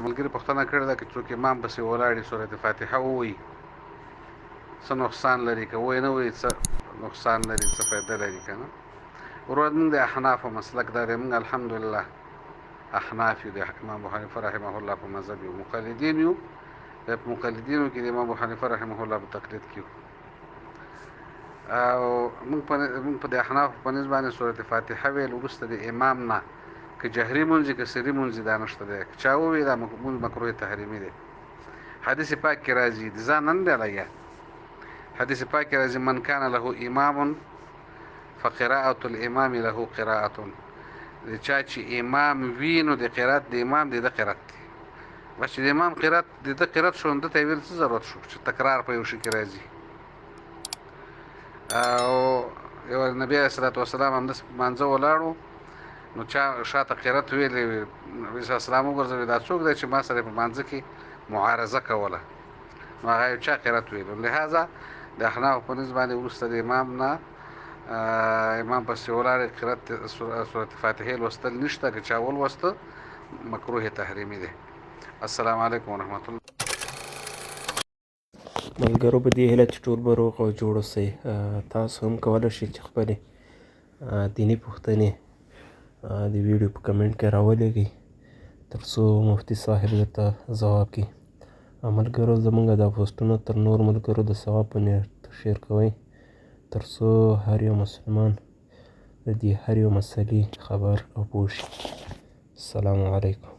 ملګري پوښتنه کړې ده چې څوک امام پسې ولاړ سورة فاتحه ووایي څه نقصان لري، که وایي نه وایي څه نقصان لري، څه فایده لري که نه. ورور موږ د احنافو مسلک دا دی، موږ الحمدلله احناف یو، د امام ابو حنیفه رحمه الله په مذهب یو، مقلدین یو. په مقلدینو کې د امام ابو حنیفه رحمه الله په تقلید کې یو. او موږ په د احنافو په نسبت باندې سورة فاتحه ویل وروسته د امام نه، که جهري مونځ که سري مونځ دا نشته دی، که چا ووایي دا مونځ مکروه تحریمي دی. حدیث پاک کې راځي، د ځان نه دی لګیا، حدیث پاک کې راځي من کان له امام فقراءة الامام له قراءة، د چا چې امام وي نو د قرات د امام د قرات دی، بس چې د امام قرات د قرات شو نو ته ویل څه ضرورت شو چې تکرار په یو شي کې راځي. او یو نبی علیه الصلاة والسلام همداسې په مانځه ولاړو نو چا شاته قرات ویلې، نبي صلی الله علیه وسلم وګرځوي دا څوک دی چې ما سره په مانځه کې معارضه کوله، نو هغه یو چا قرات ویلو. لهذا د احنافو په نسبت باندې وروسته د امام نه امام پسې ولاړې قرات سورة فاتحه لوستل نشته، که چا ولوسته مکروه تحریمي دی. السلام علیکم ورحمت الله. ملګرو په دې هیله چې ټول به روغ او جوړ اوسئ. تاسو هم کولی شئ چې خپلې دیني پوښتنې د ویډیو په کمنټ کې راولېږئ تر څو مفتي صاحب درته ځواب کړي. ملګرو زموږ دا پوسټونه تر نور ملګرو د ثواب په نیت شیر کوئ تر څو هر یو مسلمان د دې هر یو مسلې خبر او پوه شي. السلام علیکم.